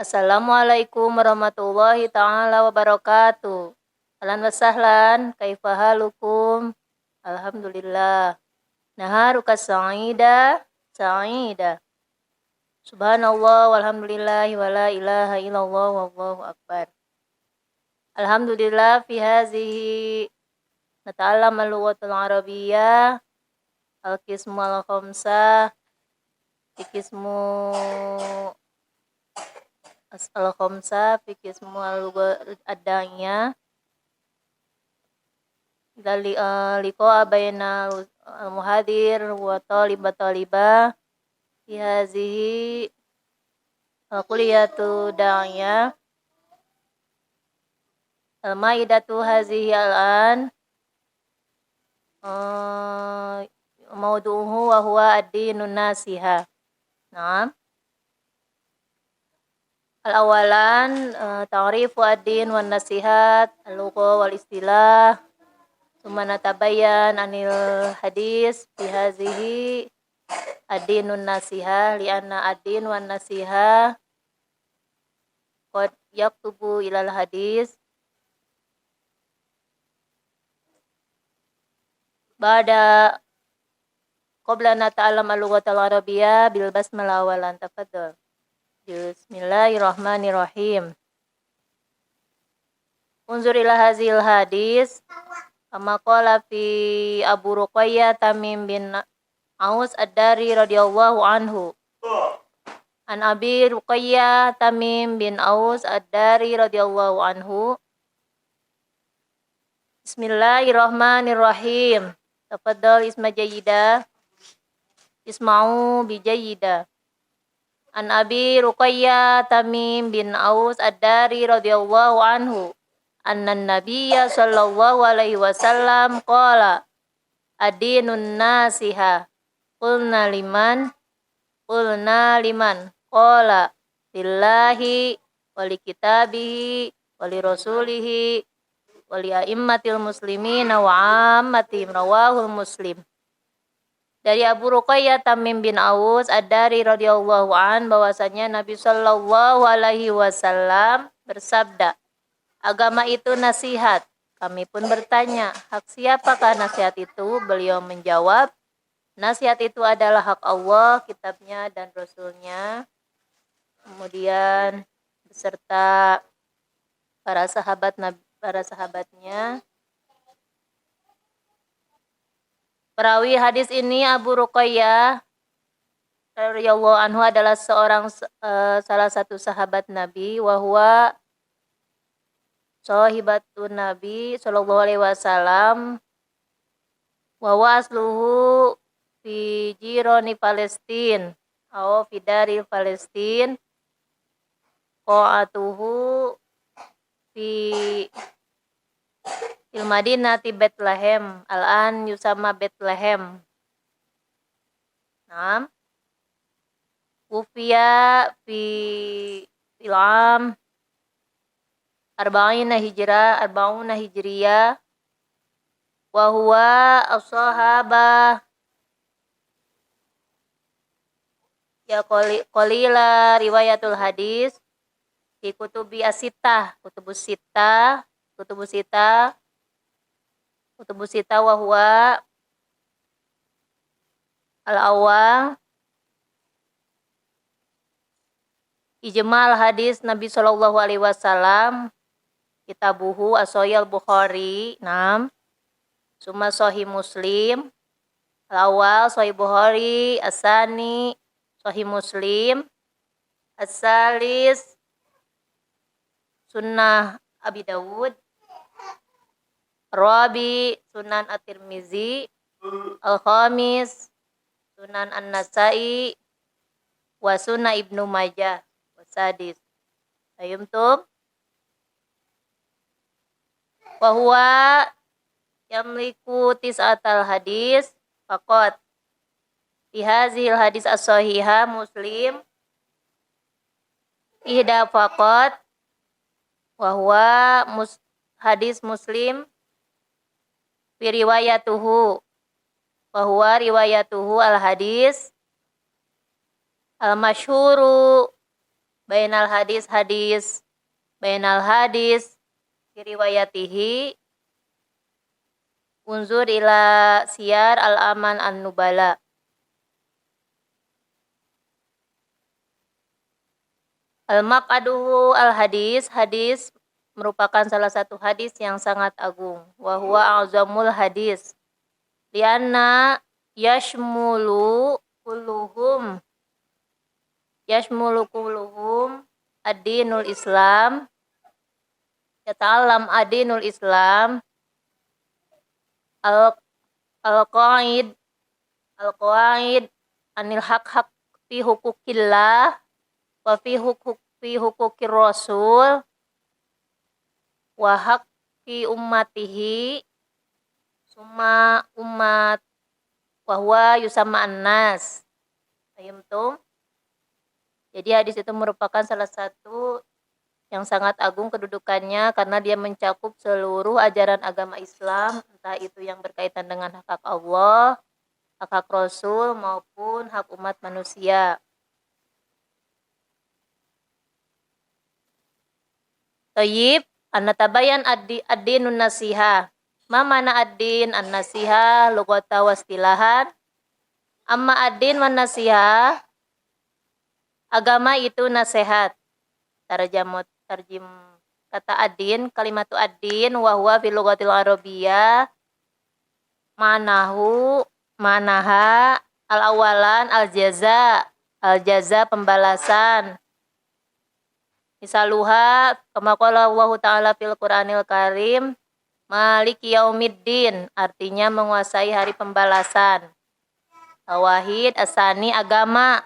Assalamualaikum warahmatullahi ta'ala wabarakatuh. Ahlan wa sahlan, kaifa halukum? Alhamdulillah. Naharuka sa'ida, sa'ida. Subhanallah walhamdulillahi wa la ilaha illallah wallahu akbar. Alhamdulillah fi hazihi nata'allam al-lughatul arabiyyah al-qismu al-khamsah al-qismu al-khamsah fi qismu ad-da'iyah dari liqa baina al-muhadir wa talibah fi hazihi kulliyatu da'iyah al-maidatu hazihi al-an maudu'uhu wa huwa ad-dinun nasiha. Naam. Al-awalan ta'rifu ad-din wan nasihat al-lugha wal istilah. Tsumma natabayyan anil hadis fi hazihi ad-dinun nasiha li'anna ad-din wan nasiha qad yaktubu ilal hadis ba'da qabla nata'allam al-lughatal arabiyyah bil basmalah awalan. Tafadhal. Bismillahirrahmanirrahim. Unzur ila hazil hadis kama qala fi Abu Ruqayyah Tamim bin Aus ad-Dari radhiyallahu anhu. An Abi Ruqayyah Tamim bin Aus ad-Dari radhiyallahu anhu. Bismillahirrahmanirrahim. Tafadhal isma jayyida. Isma'u bi jayyida. An Abi Ruqayyah Tamim bin Aus ad-Dari radhiyallahu anhu anna nabiyya sallallahu alaihi wasallam qala ad-dinun nasiha. Qulna liman qala lillahi wa li kitabihi wa li rasulihi wa li a'immatil muslimina wa ammatihim. Rawahul Muslim. Dari Abu Ruqayyah Tamim bin Aus ad-Dari radhiyallahu an bahwasanya Nabi sallallahu alaihi wasallam bersabda, agama itu nasihat. Kami pun bertanya, hak siapakah nasihat itu? Beliau menjawab, nasihat itu adalah hak Allah, kitabnya dan rasulnya. Kemudian beserta para sahabatnya. Perawi hadis ini Abu Ruqayyah radhiyallahu anhu adalah salah satu sahabat Nabi, wa huwa sahibatun Nabi sallallahu alaihi wasallam, wa huwa asluhu fi jirani Palestin atau fi dari Palestin, qa'atuhu fi Madinati Bethlehem, al-an yusama Bethlehem. Naam. Ufiya fi ilam arba'una hijriyah wa huwa as-sahabah ya qalila riwayatul hadis fi kutubus sita wa huwa al-awwal ijmal hadis Nabi sallallahu alaihi wasallam kitabuhu as-sahih al-Bukhari. Naam. Summa sahih Muslim. Al-awwal sahih Bukhari, as-sani sahih Muslim, as-salis sunnah Abi Dawud, Rabi Sunan At-Tirmizi, Al-Khamis Sunan An-Nasai, wa Sunan Ibnu Majah, wasadis. Ayumtum. Wa huwa yamliku tis'atal hadis faqat. Fi hazil hadis as-sahihah Muslim ihda faqat wa huwa hadis Muslim fi riwayatuhu wa huwa riwayatuhu al-hadis al-masyhuru bainal hadis riwayatihi unzur ila siyar al-aman an-nubala. Al-maq'aduhu al-hadis merupakan salah satu hadis yang sangat agung. Wa huwa a'zamul hadis. Lianna yashmulu kulluhum ad-dinul Islam. Yata'allam ad-dinul Islam al-qaid anil haq fi hukukillah wa fi hukukir rasul wa haq fi ummatihi summa ummat wa huwa yusamma annas. Fahimtum? Jadi hadis itu merupakan salah satu yang sangat agung kedudukannya karena dia mencakup seluruh ajaran agama Islam, entah itu yang berkaitan dengan hak Allah, hak Rasul maupun hak umat manusia. Tayyib, an-natabayan ad-dinun nasiha. Ma mana ad-din an-nasiha lughata wa istilahan? Amma ad-din wan nasiha, agama itu nasihat. Tarjim kata ad-din, kalimatu ad-din wa huwa fil lughatil arabiyyah manaha al-awalan al-jaza pembalasan. Misaluha kama qala Allah Ta'ala fil Qur'anil Karim Maliki Yaumiddin, artinya menguasai hari pembalasan. Tauhid asani agama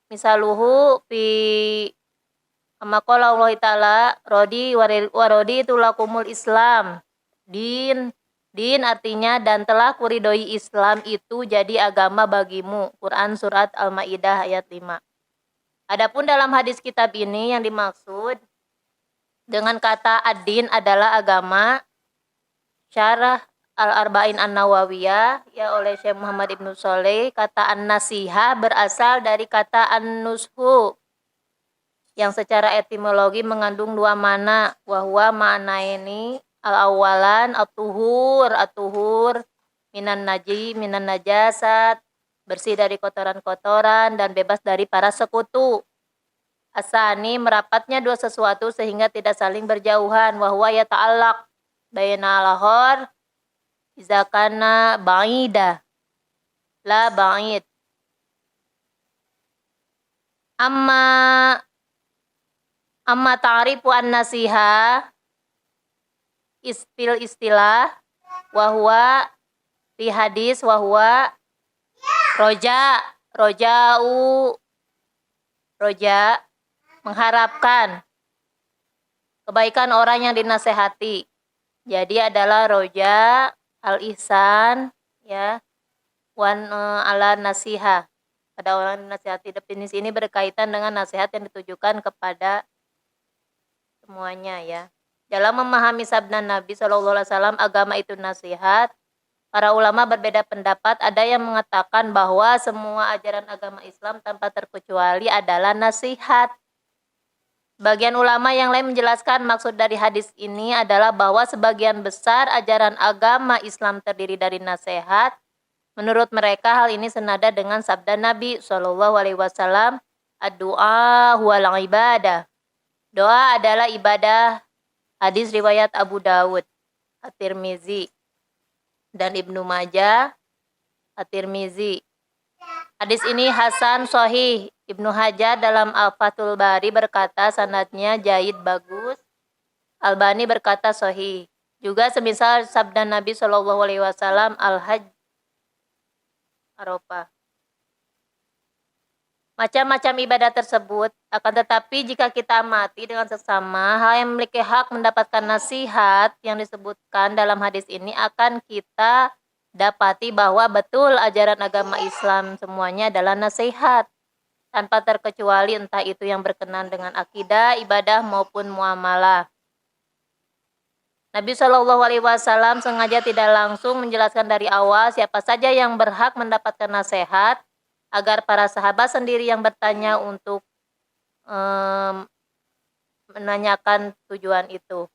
misaluhu fi kama qala Allah Ta'ala rodi itu lakumul Islam. Din artinya dan telah kuridoi Islam itu jadi agama bagimu. Quran surat Al-Maidah ayat 5. Adapun dalam hadis kitab ini yang dimaksud dengan kata ad-din adalah agama. Syarah Al-Arba'in An-Nawawiyah ya oleh Syekh Muhammad Ibnu Shalih, kata an-nasihah berasal dari kata an-nushu yang secara etimologi mengandung dua makna. Wa huwa ma'naini al-awalan at-tuhur minan najasat, bersih dari kotoran-kotoran dan bebas dari para sekutu. Asani, merapatnya dua sesuatu sehingga tidak saling berjauhan. Wa huwa yata'allaq bainal lahor iza kana ba'ida la ba'id. Amma ta'rifu an-nasiha istilah wa huwa fi hadis wa huwa roja mengharapkan kebaikan orang yang dinasehati. Jadi adalah roja al-ihsan ya wan ala nasiha, pada orang yang dinasehati. Definisi ini berkaitan dengan nasihat yang ditujukan kepada semuanya ya. Dalam memahami sabda Nabi SAW agama itu nasihat, para ulama berbeda pendapat. Ada yang mengatakan bahwa semua ajaran agama Islam tanpa terkecuali adalah nasihat. Bagian ulama yang lain menjelaskan maksud dari hadis ini adalah bahwa sebagian besar ajaran agama Islam terdiri dari nasihat. Menurut mereka hal ini senada dengan sabda Nabi SAW, ad-du'a huwal ibadah. Doa adalah ibadah. Hadis riwayat Abu Dawud, At-Tirmizi dan Ibnu Majah, At-Tirmizi. Hadis ini hasan sahih. Ibnu Hajar dalam Al-Fathul Bari berkata sanadnya jaid bagus. Albani berkata sahih. Juga semisal sabda Nabi SAW al-hajj Arafah. Macam-macam ibadah tersebut, akan tetapi jika kita amati dengan seksama, hal yang memiliki hak mendapatkan nasihat yang disebutkan dalam hadis ini akan kita dapati bahwa betul ajaran agama Islam semuanya adalah nasihat, tanpa terkecuali entah itu yang berkenan dengan akidah, ibadah maupun muamalah. Nabi SAW sengaja tidak langsung menjelaskan dari awal siapa saja yang berhak mendapatkan nasihat, agar para sahabat sendiri yang bertanya untuk menanyakan tujuan itu.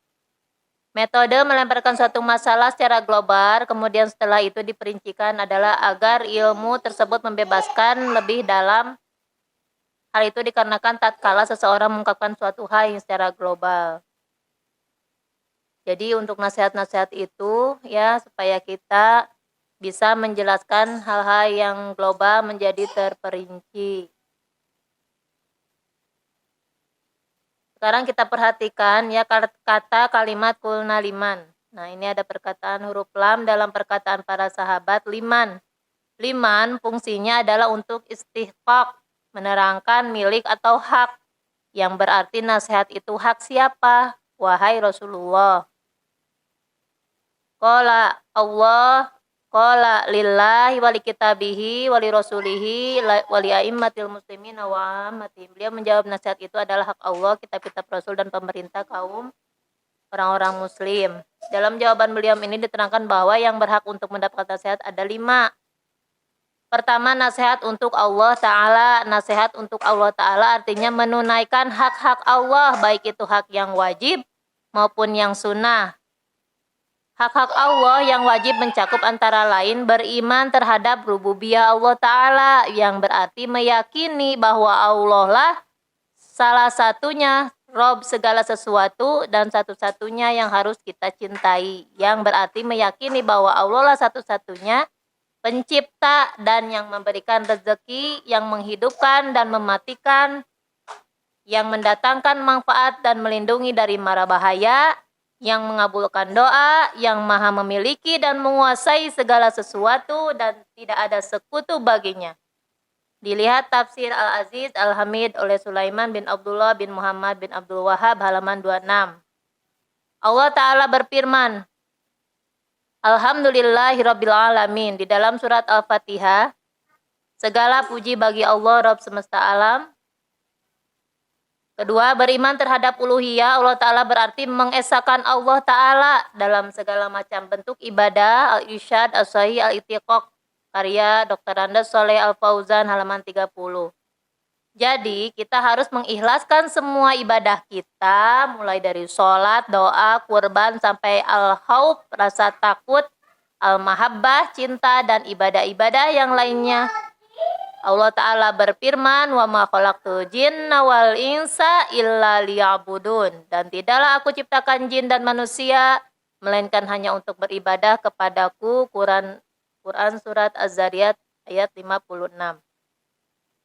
Metode melemparkan suatu masalah secara global, kemudian setelah itu diperincikan adalah agar ilmu tersebut membebaskan lebih dalam. Hal itu dikarenakan tatkala seseorang mengungkapkan suatu hal yang secara global. Jadi untuk nasihat-nasihat itu ya supaya kita bisa menjelaskan hal-hal yang global menjadi terperinci. Sekarang kita perhatikan ya kata kalimat kulna liman. Nah, ini ada perkataan huruf lam dalam perkataan para sahabat liman. Liman fungsinya adalah untuk istihqaq, menerangkan milik atau hak. Yang berarti nasihat itu hak siapa? Wahai Rasulullah. Qala Allah, qala lillahi wali kitabihi wali rasulihi wali a'immatil muslimin wa ammatihim. Beliau menjawab nasihat itu adalah hak Allah, kitab-kitab Rasul dan pemerintah kaum orang-orang muslim. Dalam jawaban beliau ini diterangkan bahwa yang berhak untuk mendapat nasihat ada 5. Pertama, nasihat untuk Allah Ta'ala. Nasihat untuk Allah Ta'ala artinya menunaikan hak-hak Allah, baik itu hak yang wajib maupun yang sunnah. Hak-hak Allah yang wajib mencakup antara lain beriman terhadap rububiyah Allah Ta'ala, yang berarti meyakini bahwa Allah lah salah satunya Rob segala sesuatu dan satu-satunya yang harus kita cintai. Yang berarti meyakini bahwa Allah lah satu-satunya pencipta dan yang memberikan rezeki, yang menghidupkan dan mematikan, yang mendatangkan manfaat dan melindungi dari mara bahaya, yang mengabulkan doa, yang maha memiliki dan menguasai segala sesuatu dan tidak ada sekutu baginya. Dilihat tafsir Al-Aziz Al-Hamid oleh Sulaiman bin Abdullah bin Muhammad bin Abdul Wahab halaman 26. Allah Ta'ala berfirman, Alhamdulillahirabbil alamin. Di dalam surat Al-Fatihah, segala puji bagi Allah Rabb semesta alam. Kedua, beriman terhadap uluhiyah Allah Ta'ala berarti mengesahkan Allah Ta'ala dalam segala macam bentuk ibadah. Al-Irsyad As-Sahih Al-Itiqaq karya Dr. Andes Soleh Al-Fauzan halaman 30. Jadi kita harus mengikhlaskan semua ibadah kita, mulai dari sholat, doa, kurban, sampai al-khawf, rasa takut, al-mahabbah, cinta, dan ibadah-ibadah yang lainnya. Allah Ta'ala berfirman, wa ma khalaqtul jinna wal insa illa liya'budun. Dan tidaklah aku ciptakan jin dan manusia, melainkan hanya untuk beribadah kepadaku. Quran Surat Az-Zariyat ayat 56.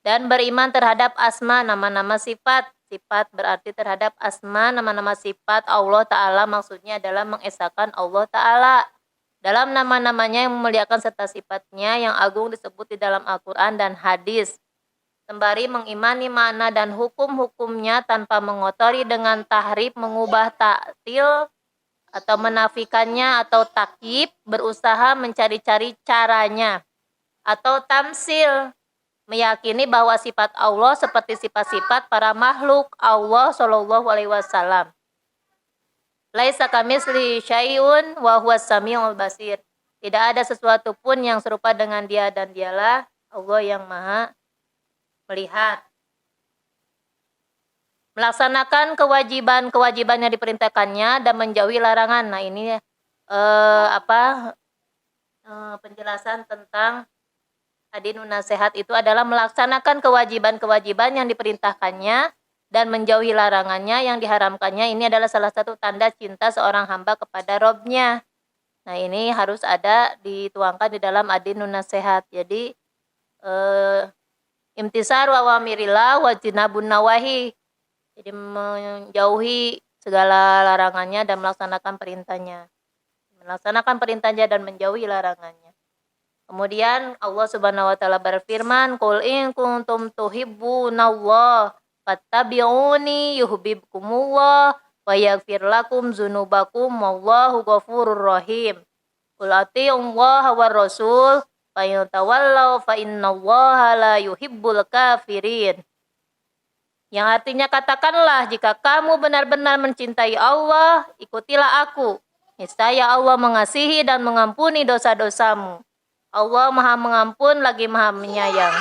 Dan beriman terhadap asma, nama-nama sifat. Sifat berarti terhadap asma, nama-nama sifat Allah Ta'ala, maksudnya adalah mengesahkan Allah Ta'ala. Dalam nama-namanya yang memuliakan serta sifatnya yang agung disebut di dalam Al-Quran dan hadis. Sembari mengimani makna dan hukum-hukumnya tanpa mengotori dengan tahrif, mengubah ta'til, atau menafikannya, atau takyib, berusaha mencari-cari caranya. Atau tamsil, meyakini bahwa sifat Allah seperti sifat-sifat para makhluk Allah Shallallahu Alaihi Wasallam. Laisa kamitslihi syai'un wa huwas samiul basir. Tidak ada sesuatu pun yang serupa dengan Dia dan Dialah Allah yang Maha melihat. Melaksanakan kewajiban-kewajiban yang diperintahkannya dan menjauhi larangan. Nah, ini penjelasan tentang adinun nasihat itu adalah melaksanakan kewajiban-kewajiban yang diperintahkannya dan menjauhi larangannya yang diharamkannya. Ini adalah salah satu tanda cinta seorang hamba kepada Robnya. Nah, ini harus ada dituangkan di dalam adinun nasihat. Jadi imtisar wa wamirillah wa jinabun nawahi. Jadi menjauhi segala larangannya dan melaksanakan perintahnya. Melaksanakan perintahnya dan menjauhi larangannya. Kemudian Allah Subhanahu wa taala berfirman, "Qul in kuntum tuhibbunallah fattabi'uni yuhibbukumullah wa yaghfir lakum dzunubakum wallahu ghafurur rahim. Qul atii'ullaha war rasul fa in tawallaw fa innallaha la yuhibbul kafirin." Yang artinya, katakanlah, jika kamu benar-benar mencintai Allah, ikutilah aku. Niscaya Allah mengasihi dan mengampuni dosa-dosamu. Allah Maha Mengampun lagi Maha Menyayang.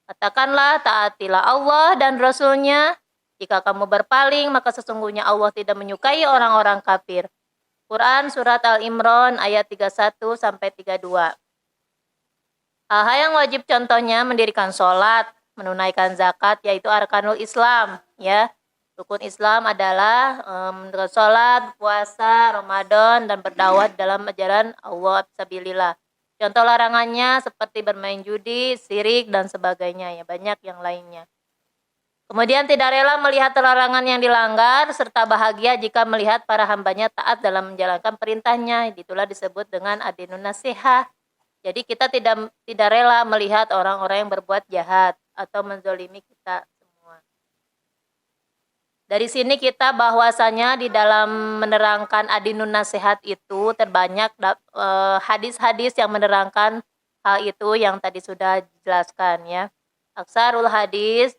Katakanlah, taatilah Allah dan Rasul-Nya. Jika kamu berpaling, maka sesungguhnya Allah tidak menyukai orang-orang kafir. Quran Surat Al-Imran ayat 31 sampai 32. Hal-hal yang wajib contohnya mendirikan sholat, menunaikan zakat, yaitu arkanul Islam. Ya, rukun Islam adalah sholat, puasa, Ramadan, dan berdakwah dalam ajaran Allah fisabilillah. Contoh larangannya seperti bermain judi, syirik, dan sebagainya. Ya, banyak yang lainnya. Kemudian tidak rela melihat larangan yang dilanggar, serta bahagia jika melihat para hambanya taat dalam menjalankan perintahnya. Itulah disebut dengan adinun nasihah. Jadi kita tidak rela melihat orang-orang yang berbuat jahat atau menzolimi kita semua. Dari sini kita bahwasanya di dalam menerangkan adinun nasihat itu terbanyak hadis-hadis yang menerangkan hal itu yang tadi sudah dijelaskan ya. Aksarul hadis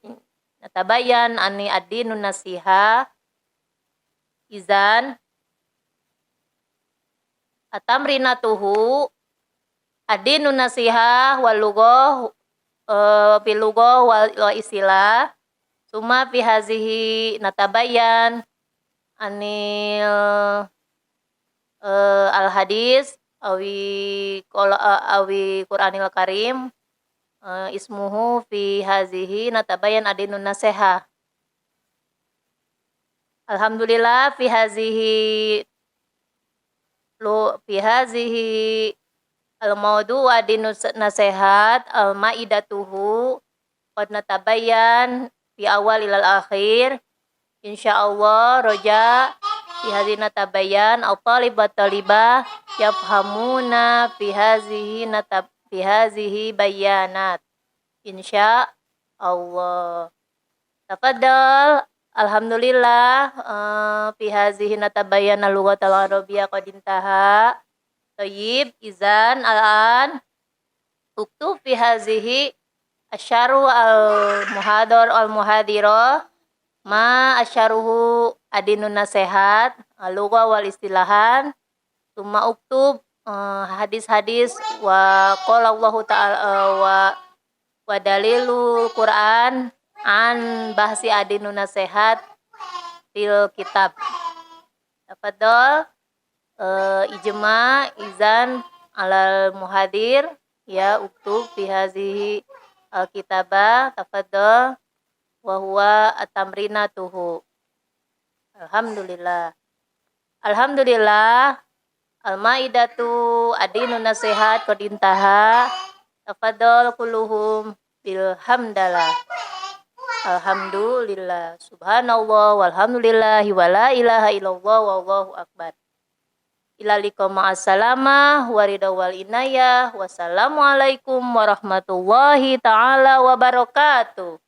natabayan ani adinun nasiha izan atamrinatuhu adinun nasihah wal lughah bil lughah wal istilah summa fi hazihi natabayan anil al hadis awi Qur'anil Karim ismuhu fi hazihi natabayan adinun nasihah. Alhamdulillah fi hazihi al-maudu wa dinus nasihat al-maidatuhu qad natabayyan fi awal ilal akhir insyaallah roja fi hadhihi natabayyan au talib wa talibah yafhamuna fi hadhihi bayanat insyaallah. Tafadhal. Alhamdulillah fi hadhihi natabayyan al-lughatul arabiyyah qad intaha. Tayyib, izan, al-an uktub fi hazihi asyaru al-muhadar al-muhadira ma asyaruhu adinun nasihat al-lugha wal istilahan summa uktub hadis-hadis wa qala Allah ta'ala wa dalilul Quran an bahsi adinun nasihat fil kitab. Tafadhol ijma izan alal muhadir ya uktub fi hazihi alkitabah tafadhol wa huwa atamrinatuhu. Alhamdulillah al-maidatu adinun nasihat qad intaha tafadhol kulluhum bil hamdalah. Alhamdulillah subhanallah walhamdulillahi wala ilaha illallah wallahu akbar. Ilaliko ma'assalamah warida wal inayah. Wassalamualaikum warahmatullahi ta'ala wabarakatuh.